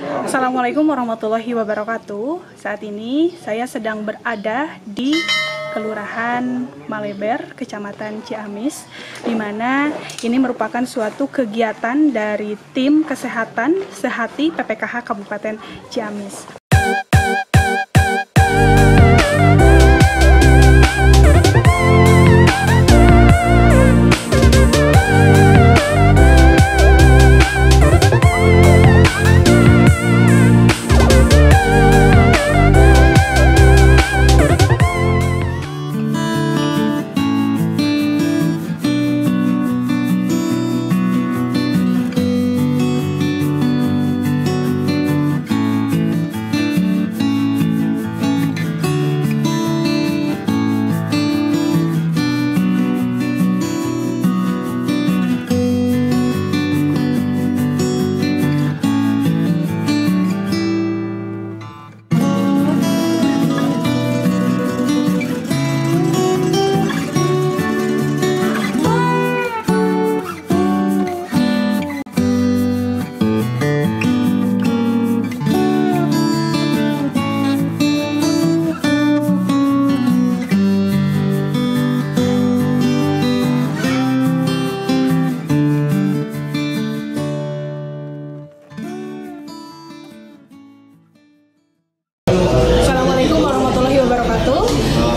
Assalamualaikum warahmatullahi wabarakatuh. Saat ini saya sedang berada di Kelurahan Maleber, Kecamatan Ciamis, di mana ini merupakan suatu kegiatan dari tim kesehatan Sehati PPKH Kabupaten Ciamis.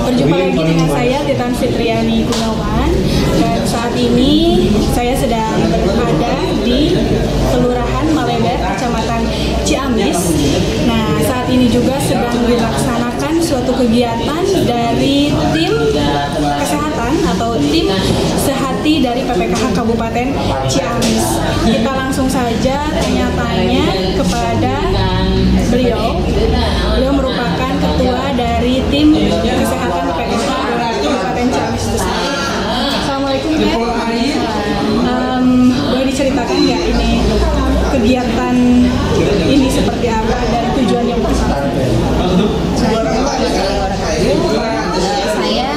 Berjumpa lagi dengan saya Titan Fitriani Gunawan, dan saat ini saya sedang berada di Kelurahan Maleber, Kecamatan Ciamis. Nah, saat ini juga sedang dilaksanakan suatu kegiatan dari tim kesehatan atau tim Sehati dari PPKH Kabupaten Ciamis. Kita langsung saja tanya-tanya kepada beliau. Beliau merupakan ketua dari tim kesehatan PPKH Kabupaten Ciamis. Assalamualaikum, boleh diceritakan nggak ini kegiatan ini seperti apa dan tujuannya apa? Saya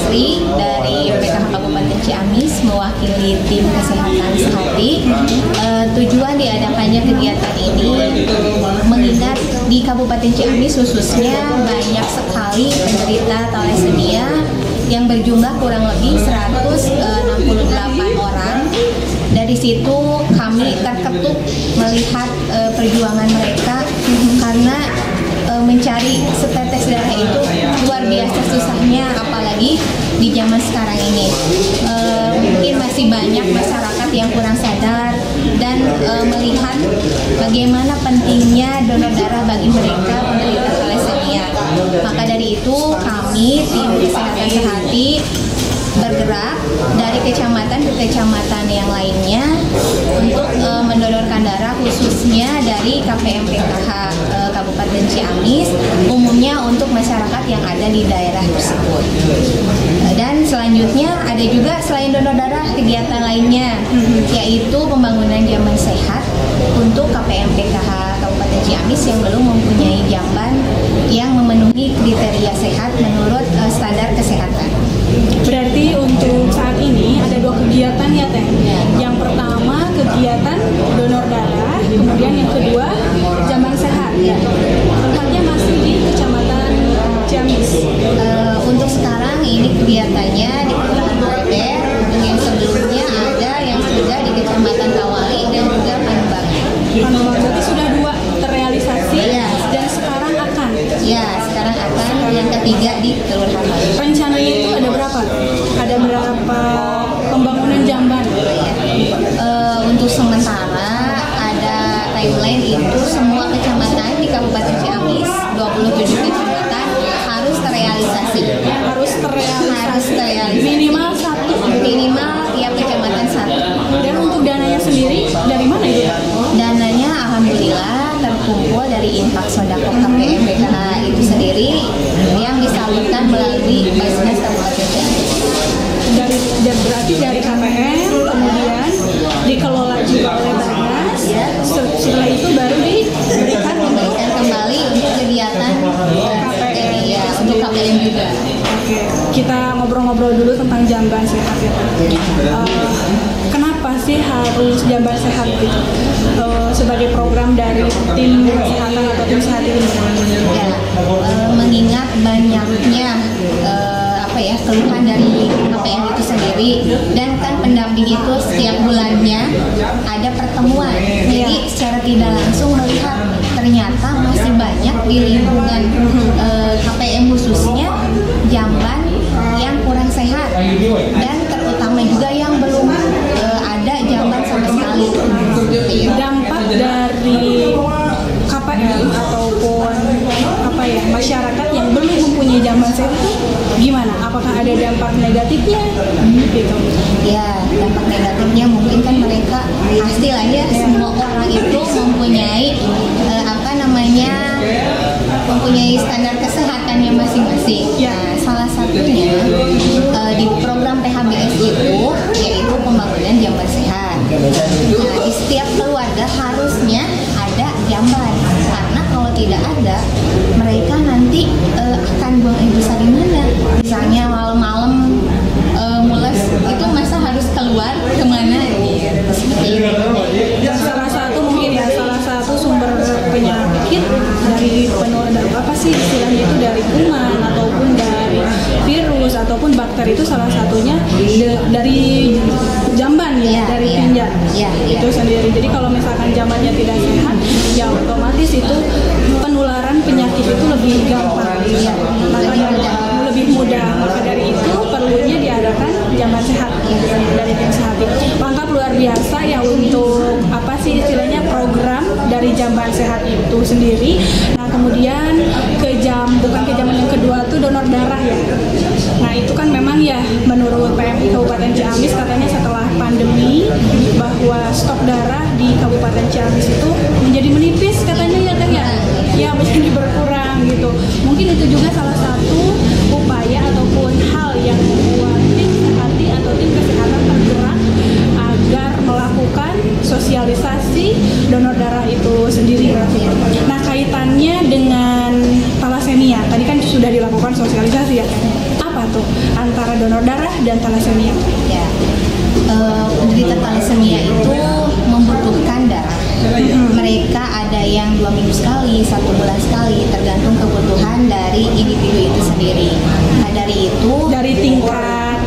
Sri dari PPKH Kabupaten Ciamis mewakili tim kesehatan Sehati. Tujuan diadakannya kegiatan ini mengingat di Kabupaten Ciamis khususnya banyak sekali penderita thalassemia yang berjumlah kurang lebih 168 orang. Dari situ kami terketuk melihat perjuangan mereka karena mencari setetes darah itu luar biasa susahnya, apalagi di zaman sekarang ini. Mungkin masih banyak masyarakat yang kurang sadar dan melihat bagaimana pentingnya donor darah bagi mereka penderita thalassemia. Maka dari itu kami tim kesehatan Sehati bergerak dari kecamatan ke kecamatan yang lainnya untuk mendonorkan darah, khususnya dari KPM PKH Kabupaten Ciamis, umumnya untuk masyarakat yang ada di daerah tersebut. Dan selanjutnya ada juga selain donor darah kegiatan lainnya, yaitu pembangunan jamban sehat untuk KPM PKH Kabupaten Ciamis yang belum mempunyai jamban yang memenuhi kriteria sehat menurut standar kesehatan. Berarti untuk saat ini ada dua kegiatan ya, Teh. Yang pertama kegiatan donor darah, kemudian yang kedua jamban sehat. Tempatnya masih di Kecamatan Ciamis. Untuk sekarang ini kegiatannya di Kelurahan Maleber, yang sebelumnya ada yang sudah di Kecamatan Tawali dan juga Panembagan. Berarti sudah dua terrealisasi, ya. Dan sekarang akan? Ya, sekarang akan yang ketiga di Kelurahan Maleber. Rencananya itu ada berapa? Ada berapa pembangunan jamban? Untuk sementara ada timeline itu semua kecamatan di Kabupaten Ciamis, 27 kecamatan harus terrealisasi. Harus terrealisasi. Minimal satu. Minimal tiap kecamatan satu. Dan untuk dananya sendiri dari mana itu? Dananya alhamdulillah terkumpul dari infak sodako KPM PKH itu sendiri yang disalurkan melalui Basnas Kabupaten Ciamis. Berarti dari KPM, kemudian dikelola juga oleh Basnas. Setelah itu baru diberikan kembali untuk kegiatan KPM, ya, untuk KPM juga. Oke, kita ngobrol-ngobrol dulu tentang jamban sehat ya. Kenapa sih harus jamban sehat gitu sebagai program dari tim kesehatan atau tim sehat ini? Ya, mengingat banyaknya keluhan dari KPM itu sendiri, dan kan pendamping itu setiap bulannya ada pertemuan, jadi secara tidak langsung melihat ternyata masih banyak di lingkungan KPM khususnya jamban yang kurang sehat, dan terutama juga yang belum ada jamban sama sekali. Dampak dari KPM ataupun masyarakat yang belum mempunyai jamban sehat itu gimana? Apakah ada dampak negatifnya? Gitu. Ya, dampak negatifnya mungkin kan mereka pastilah ya, semua orang itu mempunyai mempunyai standar kesehatannya masing-masing. Nah, salah satunya di program PHBS itu yaitu pembangunan jamban sehat. Nah, di setiap keluarga harusnya ada jamban, karena kalau tidak ada, mereka nanti akan buang air besar di mana? Misalnya malam-malam mules, itu masa harus keluar kemana? Dan salah satu sumber penyakit dari penularan istilahnya itu dari kuman ataupun dari virus ataupun bakteri, itu salah satunya dari jamban dari tinja itu sendiri. Jadi kalau misalkan jambannya tidak sehat, ya otomatis itu penularan penyakit itu lebih gampang, lebih mudah. Maka dari itu perlunya diadakan jamban sehat dari tim sehat. Lengkap luar biasa ya untuk istilahnya program dari jamban sehat itu sendiri. Nah, kemudian bukan ke jamban yang kedua tuh donor darah ya. Nah, itu kan memang ya menurut PMI Kabupaten Ciamis katanya setelah pandemi bahwa stok darah di Kabupaten Ciamis itu menjadi menipis katanya ya Teh ya. Ya menjadi berkurang gitu. Mungkin itu juga salah satu upaya ataupun hal yang membuat tim sehati atau tim kesehatan tergerak agar melakukan sosialisasi donor darah itu sendiri. Nah, kaitannya dengan thalassemia tadi kan sudah dilakukan sosialisasi ya. Apa tuh antara donor darah dan thalassemia? Ya, penderita thalassemia itu membutuhkan darah. Mereka ada yang 2 minggu sekali, 1 bulan sekali, tergantung kebutuhan dari individu itu sendiri. Nah, dari itu dari tingkat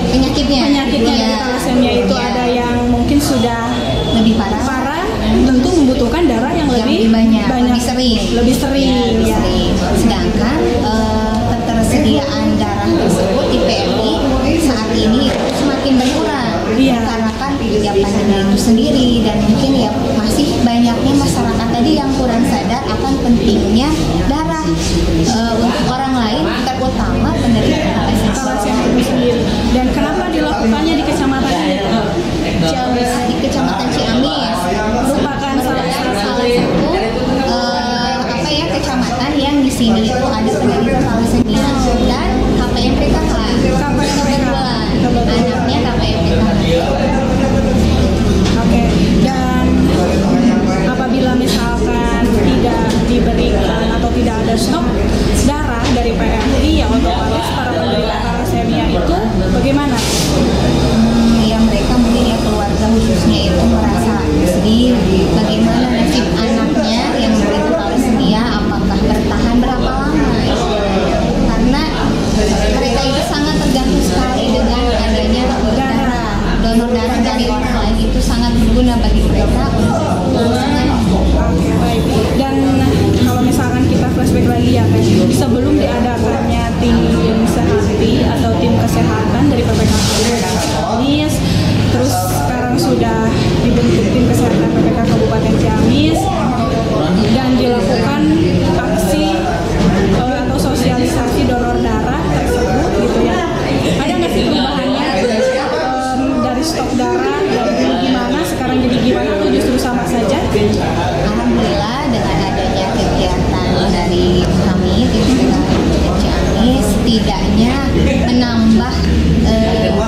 penyakitnya dari thalassemia itu ada yang mungkin sudah lebih parah, tentu membutuhkan darah yang lebih banyak, lebih sering. Sedangkan ketersediaan darah tersebut di PMI saat ini semakin berkurang karena kan ya pandemi itu sendiri, dan mungkin ya masih banyaknya masyarakat tadi yang kurang sadar akan pentingnya darah untuk orang lain, terutama penderita thalassemia itu sendiri. Dan kenapa dilakukannya di kecamatan Ciamis? Di kecamatan Ciamis merupakan salah satu kecamatan yang di sini itu ada penderita thalassemia dan KPM PKH. Anaknya KPM PKH. Oke. Dan apabila misalkan tidak diberikan atau tidak ada stok darah dari PMI, ya otomatis para penderita thalassemia itu bagaimana? Ya mereka mungkin ya keluarga khususnya itu merasa sedih. Bagaimana nasib anaknya yang menderita thalassemia, apakah bertahan berapa lama? Karena mereka itu sangat tergantung sekali dengan adanya darah. Donor darah dari orang lain itu sangat berguna bagi mereka untuk baik. Dan kalau misalkan kita flashback lagi ya kan, sebelum diadakannya tim sehati atau tim kesehatan dari PPK Ciamis, terus sekarang sudah dibentuk tim kesehatan PPK Kabupaten Ciamis dan dilakukan aksi atau sosialisasi donor darah tersebut gitu ya. Ada nggak sih perubahannya dari stok darah dari gimana sekarang jadi gimana, atau justru sama saja? Alhamdulillah dengan adanya kegiatan dari kami tim kesehatan Ciamis setidaknya menambah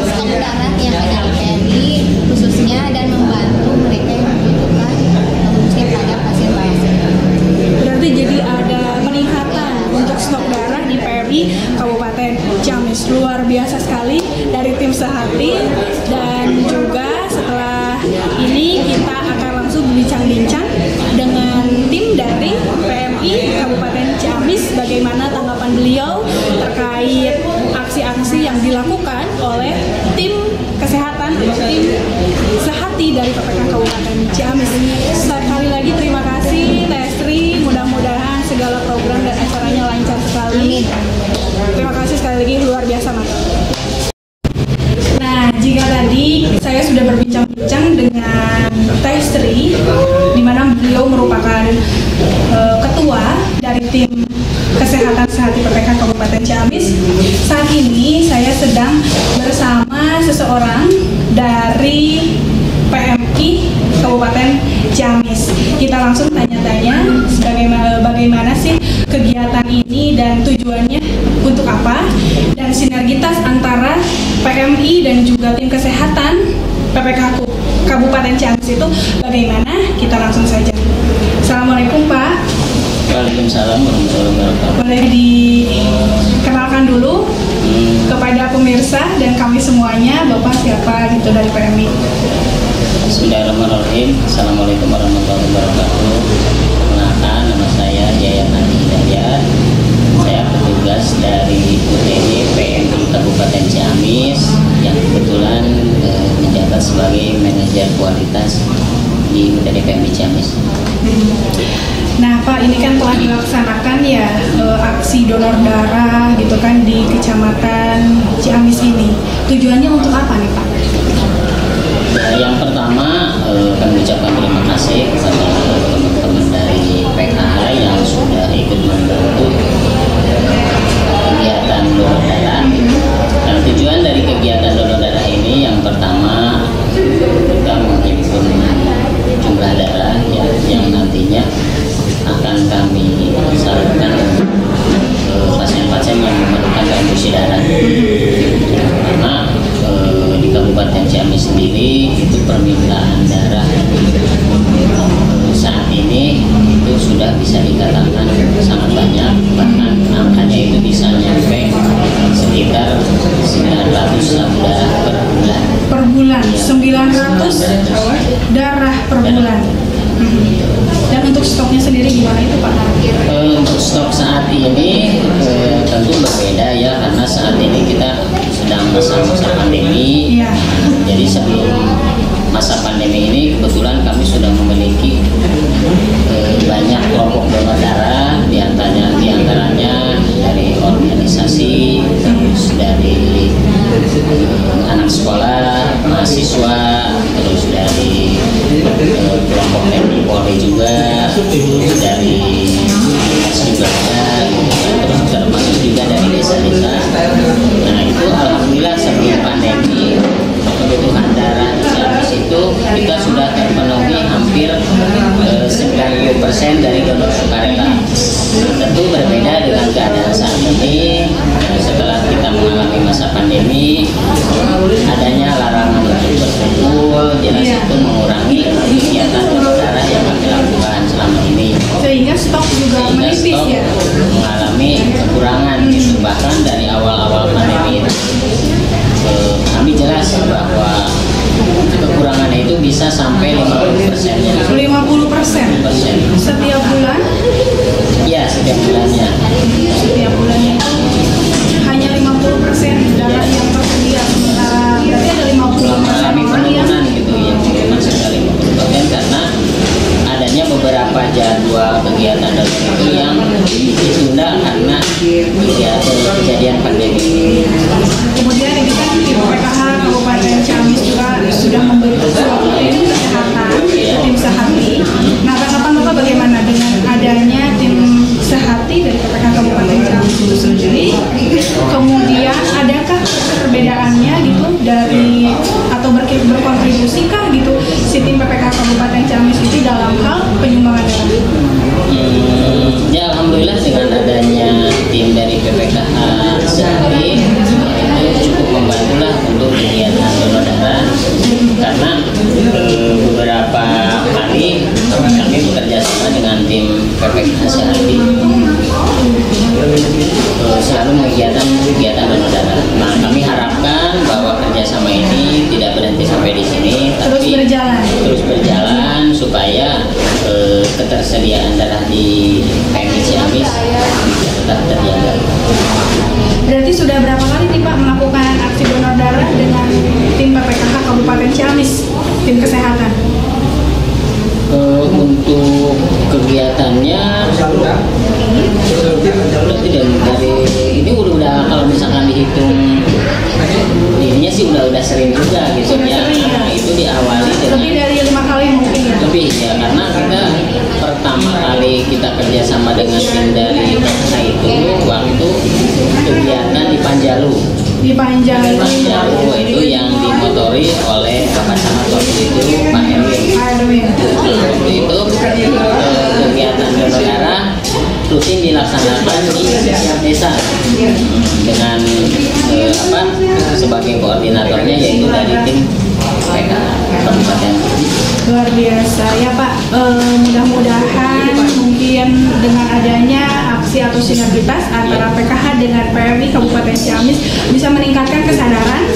stok darah yang ada di PMI khususnya dan membantu mereka yang membutuhkan khususnya pada pasien thalassemia. Berarti jadi ada peningkatan untuk stok darah di PMI Kabupaten Ciamis. Luar biasa sekali dari tim sehati. Dan juga setelah tim Kesehatan Sehati PPK Kabupaten Ciamis. Saat ini saya sedang bersama seseorang dari PMI Kabupaten Ciamis. Kita langsung tanya-tanya bagaimana sih kegiatan ini dan tujuannya untuk apa, dan sinergitas antara PMI dan juga tim kesehatan PPK Kabupaten Ciamis itu bagaimana. Kita langsung saja. Assalamualaikum Pak. Waalaikumsalam warahmatullahi wabarakatuh. Boleh dikenalkan dulu kepada pemirsa dan kami semuanya, Bapak siapa gitu dari PMI? Bismillahirrahmanirrahim. Assalamualaikum warahmatullahi wabarakatuh. Perkenalkan, nama saya Yayan Adi Hidayat. Saya petugas dari UTD PMI Kabupaten Ciamis yang kebetulan menjabat sebagai manajer kualitas di UTD PMI Ciamis. Nah Pak, ini kan telah dilaksanakan ya aksi donor darah gitu kan di Kecamatan Ciamis ini. Tujuannya untuk apa nih Pak? Yang pertama, kami ucapkan terima kasih kepada teman-teman dari PKH yang sudah ikut membantu kegiatan donor darah. Nah, tujuan dari kegiatan donor darah ini yang pertama, kita menghimpun jumlah darah yang nantinya akan kami salurkan ke pasien-pasien yang memerlukan transfusi darah. Karena di Kabupaten Ciamis sendiri itu permintaan darah saat ini itu sudah bisa dikatakan sangat banyak, bahkan angkanya itu bisa nyampe sekitar 900 darah per bulan. Per bulan, 900 darah per bulan. Dan untuk stoknya sendiri gimana itu Pak? Untuk stok saat ini tentu berbeda ya, karena saat ini kita sedang masa pandemi. Iya. Jadi sebelum masa pandemi ini kebetulan kami sudah memiliki banyak kelompok donor darah, diantaranya dari organisasi, terus dari anak sekolah, mahasiswa, terus dari kelompok TNI Polri juga, terus dari juga, terus termasuk juga dari desa-desa. Nah itu alhamdulillah sebelum pandemi kebutuhan darah di Ciamis itu kita sudah terpenuhi hampir 90% dari donor sukarela. Tentu berbeda dengan keadaan saat ini. Setelah kita mengalami masa pandemi, adanya larangan untuk berkumpul, jelas itu mengurangi kegiatan donor darah yang kami lakukan selama ini. Sehingga stok juga menipis stok ya? mengalami kekurangan gitu. Bahkan dari awal-awal pandemi itu kami jelas bahwa kekurangannya itu bisa sampai 50%-nya. 50% setiap bulan? Ya, setiap bulannya. Setiap bulannya itu hanya 50% darah yang tersedia, sementara berarti ada 50% Mengalami orang yang penurunan gitu ya, cuma sekali 50% karena adanya beberapa jadwal kegiatan donor itu yang ditunda karena kejadian pandemi. kemudian ini kan tim PKH Kabupaten Ciamis juga sudah membentuk suatu tim kesehatan, tim sehati. Nah tanggapan Bapak bagaimana dengan adanya tim sehati dari PPK Kabupaten Ciamis itu sendiri? Kemudian adakah perbedaannya gitu dari atau berkontribusikah gitu si tim PPK Kabupaten Ciamis itu dalam hal penyumbangan darah? Ya alhamdulillah dengan adanya tim dari PPKH sehari itu cukup membantulah untuk kegiatan donor darah, karena beberapa kali kami bekerja sama dengan tim PPKH sehari selalu kegiatan donor darah. Nah kami harapkan bahwa kerjasama ini tidak berhenti sampai di sini, tapi terus berjalan supaya ketersediaan darah di PMI Ciamis tetap terjaga. Berarti sudah berapa kali nih Pak melakukan aksi donor darah dengan tim PPKH Kabupaten Ciamis, tim kesehatan? Untuk kegiatannya berarti dari ini udah kalau misalkan dihitung ininya sih udah sering juga gitu ya. Nah, itu diawali dengan lebih dari 5 kali mungkin ya. lebih ya, karena kita pertama kali kita kerjasama dengan tim dari PKH itu waktu kegiatan di Panjalu. Di Panjalu. Panjalu itu yang dimotori oleh Bapak Camat waktu itu Pak Erwin. Waktu itu kegiatan donor darah rutin dilaksanakan di setiap desa dengan sebagai koordinatornya yaitu dari tim PKH Kabupaten. Luar biasa ya Pak. Mudah-mudahan mungkin dengan adanya aksi atau sinergitas antara PKH dengan PMI Kabupaten Ciamis bisa meningkatkan kesadaran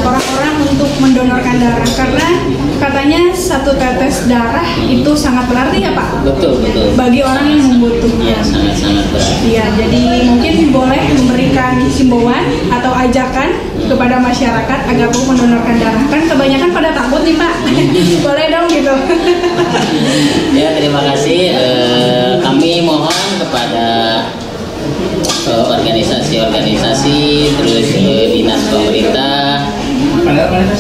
orang-orang untuk mendonorkan darah, karena katanya satu tetes darah itu sangat berarti ya Pak. Betul. Bagi orang yang membutuhkan. Ya, sangat berarti. Iya, jadi mungkin boleh memberikan himbauan atau ajakan kepada masyarakat agar mau mendonorkan darah. Kan kebanyakan pada takut nih Pak. Boleh dong gitu. Ya, terima kasih. Kami mohon kepada organisasi-organisasi, terus dinas pemerintah, anak-anak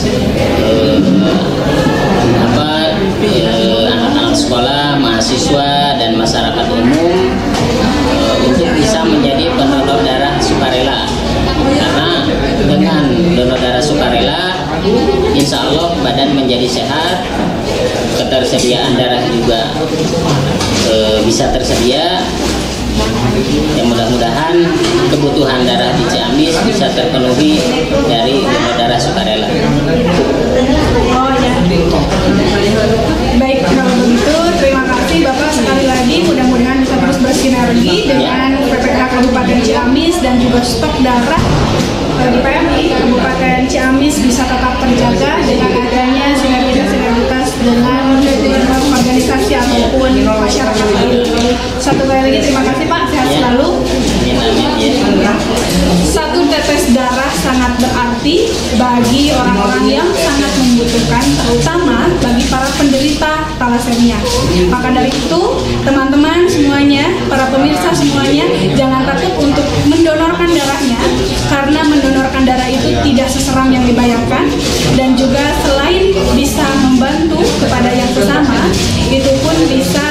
sekolah, mahasiswa dan masyarakat umum untuk bisa menjadi pendonor darah sukarela. Karena dengan donor darah sukarela, insya Allah badan menjadi sehat, ketersediaan darah juga bisa tersedia. Ya, mudah-mudahan kebutuhan darah di Ciamis bisa terpenuhi dari donor darah sukarela. Oh ya. Baik, kalau begitu terima kasih Bapak sekali lagi. Mudah-mudahan bisa terus bersinergi dengan PPK Kabupaten Ciamis dan juga stok darah di PMI Kabupaten Ciamis bisa tetap terjaga dengan adanya sinergitas dengan organisasi ataupun masyarakat lain. Satu kali lagi terima kasih Pak, sehat selalu. Satu tetes darah sangat berarti bagi orang-orang yang sangat membutuhkan, terutama bagi para penderita thalassemia. Maka dari itu, teman-teman semuanya, para pemirsa semuanya, jangan takut untuk mendonorkan darahnya, karena mendonorkan darah itu tidak seseram yang dibayangkan, dan juga selain bisa membantu kepada yang sesama, itu pun bisa